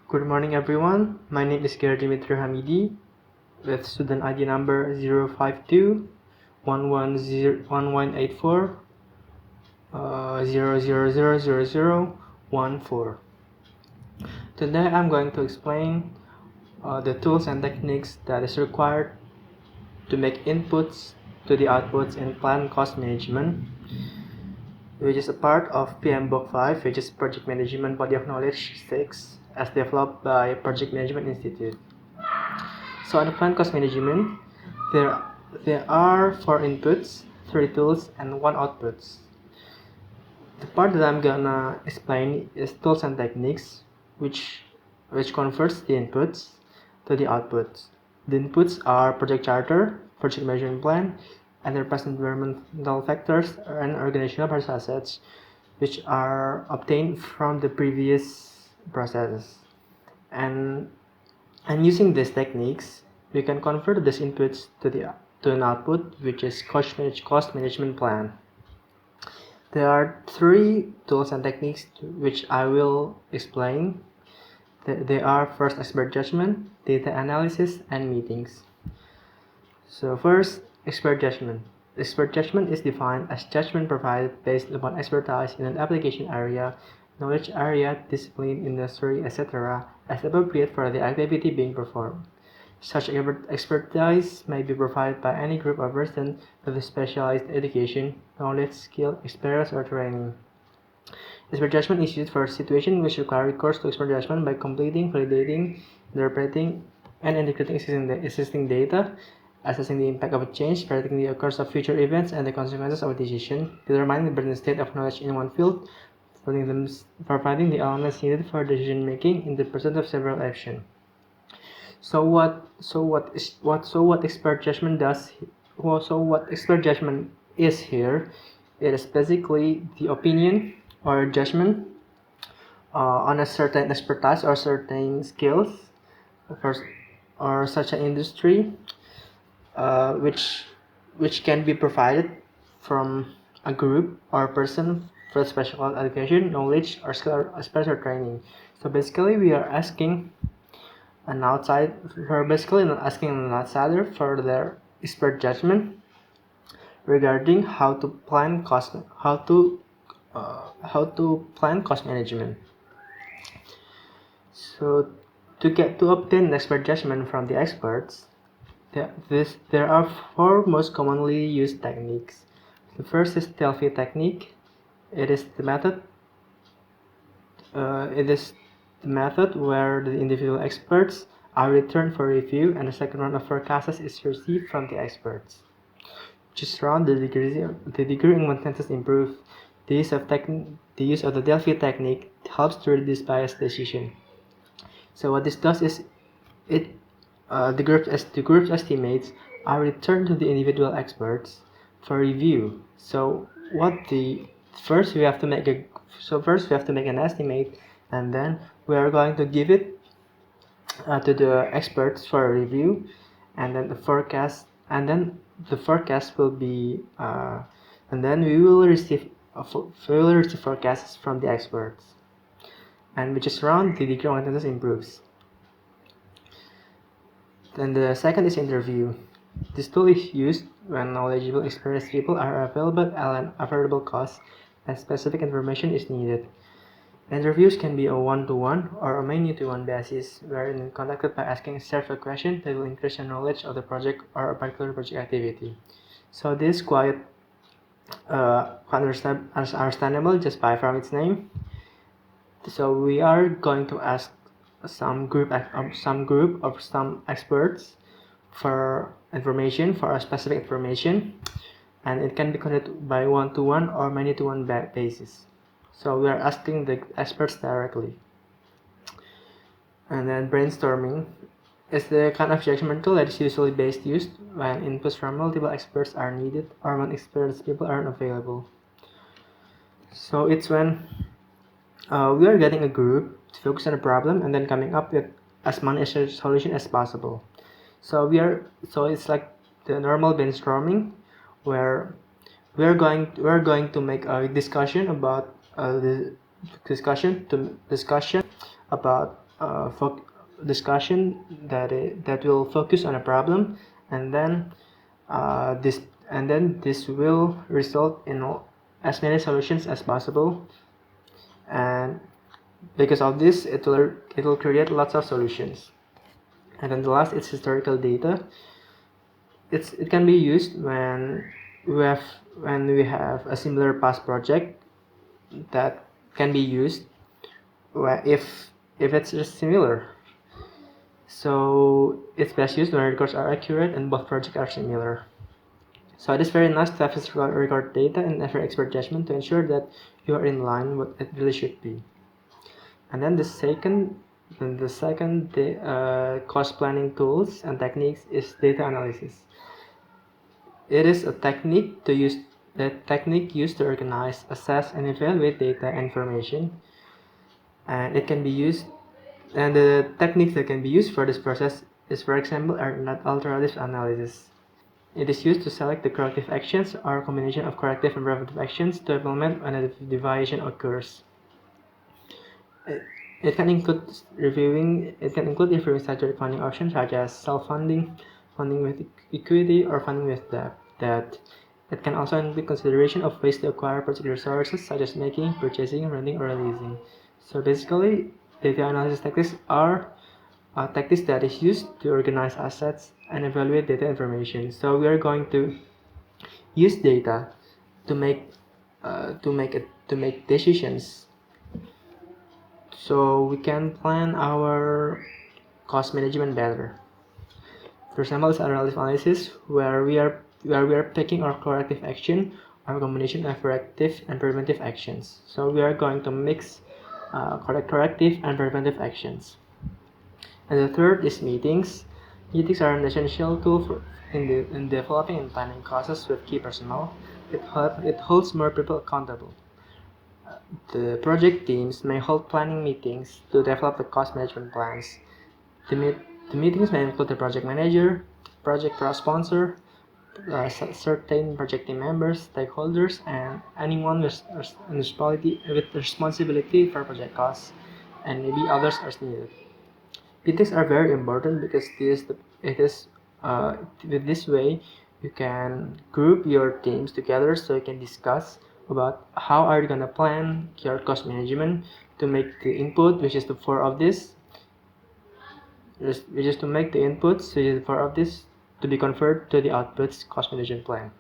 Good morning everyone, my name is Dimitri Hamidi with student ID number 052 1184 0000014. Today I'm going to explain the tools and techniques that is required to make inputs to the outputs in planned cost management, which is a part of PM Book 5, which is Project Management Body of Knowledge 6, as developed by Project Management Institute. So in planned cost management, there are 4 inputs, 3 tools, and 1 outputs. The part that I'm gonna explain is tools and techniques, which converts the inputs to the outputs. The inputs are project charter, project management plan, enterprise environmental factors, and organizational processes, which are obtained from the previous processes. And using these techniques, we can convert these inputs to an output, which is cost management plan. There are 3 tools and techniques which I will explain. They are first expert judgment, data analysis, and meetings. So first, expert judgment. Expert judgment is defined as judgment provided based upon expertise in an application area, knowledge area, discipline, industry, etc. as appropriate for the activity being performed. Such expertise may be provided by any group or person with specialized education, knowledge, skill, experience, or training. Expert judgment is used for situations which require recourse to expert judgment by completing, validating, interpreting, and integrating existing data, assessing the impact of a change, predicting the occurrence of future events and the consequences of a decision, determining the present state of knowledge in one field, providing the elements needed for decision making in the presence of several actions. So what expert judgment does? So what expert judgment is here? It is basically the opinion or judgment on a certain expertise or certain skills or such an industry, which can be provided from a group or person for special education, knowledge, or skill or special training. So basically, we are asking an outsider for their expert judgment regarding how to plan cost management. So to obtain expert judgment from the experts, there are 4 most commonly used techniques. The first is Delphi technique. It is the method where the individual experts are returned for review, and the second round of forecasts is received from the experts. Just round the degree in consensus improve. The use of the Delphi technique helps to reduce biased decision. So what this does is the group's estimates are returned to the individual experts for review. So first we have to make an estimate, and then we are going to give it to the experts for a review, and then the forecast will be and then we will receive forecasts from the experts, and which is around the degree of consensus improves. Then the second is interview. This tool is used when knowledgeable, experienced people are available at an affordable cost and specific information is needed. Interviews can be a one-to-one or a many-to-one basis, wherein conducted by asking several questions that will increase your knowledge of the project or a particular project activity. So this is quite understandable just from its name. So we are going to ask some group of some experts for information, for a specific information, and it can be conducted by one-to-one or many-to-one basis. So we are asking the experts directly. And then brainstorming is the kind of judgment tool that is usually used when inputs from multiple experts are needed or when experienced people aren't available. So it's when we are getting a group to focus on a problem and then coming up with as many solutions as possible. So it's like the normal brainstorming, where we're going to make a discussion about discussion that will focus on a problem, and then this will result in as many solutions as possible, and because of this it will create lots of solutions. And then the last is historical data. It can be used we have when we have a similar past project that can be used if it's similar. So it's best used when records are accurate and both projects are similar. So it is very nice to have historical record data and every expert judgment to ensure that you are in line with what it really should be. And then the second cost planning tools and techniques is data analysis. It is a technique used to organize, assess, and evaluate data information, and it can be used. And the techniques that can be used for this process is, for example, alternative analysis. It is used to select the corrective actions or combination of corrective and preventive actions to implement when a deviation occurs. It can include reviewing statutory funding options such as self-funding, funding with equity, or funding with debt. It can also include consideration of ways to acquire project resources such as making, purchasing, renting, or leasing. So basically, data analysis techniques are tactics that is used to organize assets and evaluate data information. So we are going to use data to make decisions, so we can plan our cost management better. For example, is relative analysis where we are taking our corrective action or combination of corrective and preventive actions. So we are going to mix corrective and preventive actions. And the third is meetings. Meetings are an essential tool in developing and planning courses with key personnel. It holds more people accountable. The project teams may hold planning meetings to develop the cost management plans. The meetings may include the project manager, project sponsor, certain project team members, stakeholders, and anyone with responsibility for project costs, and maybe others as needed. Meetings are very important because with this way you can group your teams together so you can discuss about how are you gonna plan your cost management to make the input, which is the four of this, which is to make the inputs, which is the four of this, to be converted to the outputs cost management plan.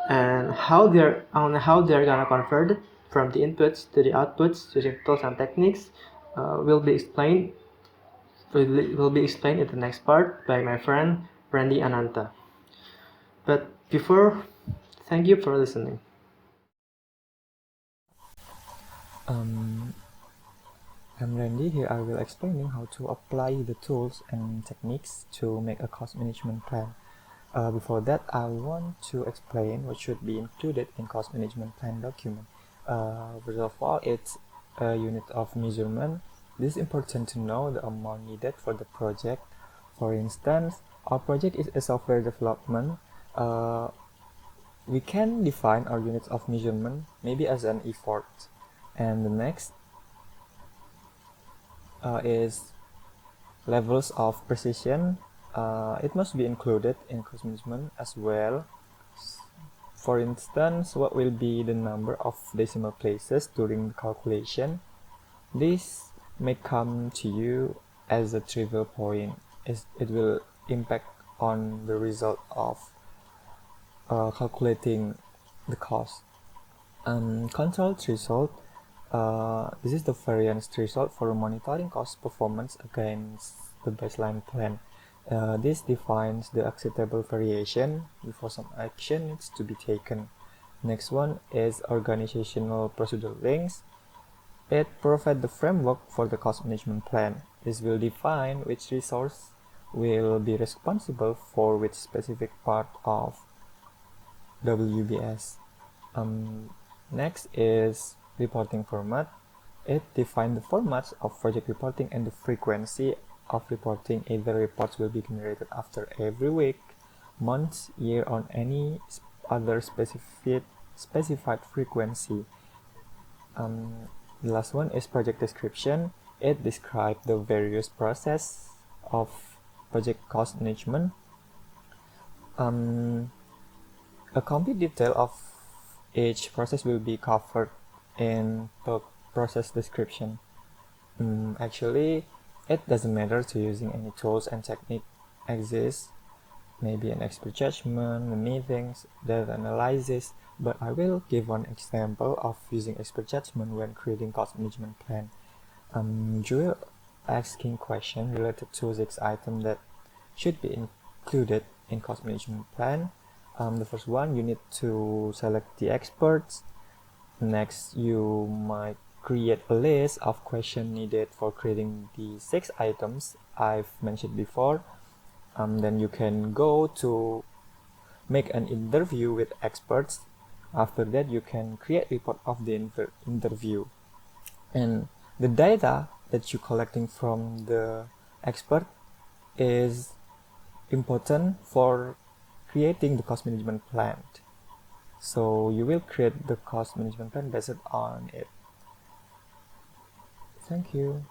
And how they're gonna convert it from the inputs to the outputs using tools and techniques will be explained in the next part by my friend Rendy Ananta. But before, thank you for listening. I'm Rendy. Here I will explaining how to apply the tools and techniques to make a cost management plan. Before that, I want to explain what should be included in cost management plan document. First of all, it's a unit of measurement. This is important to know the amount needed for the project. For instance, our project is a software development. We can define our units of measurement maybe as an effort. And the next is levels of precision. It must be included in cost management as well. For instance, what will be the number of decimal places during the calculation? This may come to you as a trivial point, as it will impact on the result of calculating the cost. Control threshold. This is the variance threshold for monitoring cost performance against the baseline plan. This defines the acceptable variation before some action needs to be taken. Next one is organizational procedure links. It provides the framework for the cost management plan. This will define which resource will be responsible for which specific part of WBS. Next is reporting format. It defines the formats of project reporting and the frequency of reporting. Either reports will be generated after every week, month, year, or any other specified frequency. The last one is project description. it describes the various process of project cost management. A complete detail of each process will be covered in the process description. Actually, it doesn't matter to using any tools and technique exist, maybe an expert judgment, meetings, data analysis, but I will give one example of using expert judgment when creating cost management plan. You will asking question related to 6 items that should be included in cost management plan. The first one, you need to select the experts. Next, you might create a list of questions needed for creating the 6 items I've mentioned before. Then you can go to make an interview with experts. After that, you can create report of the interview. And the data that you're collecting from the expert is important for creating the cost management plan. So you will create the cost management plan based on it. Thank you.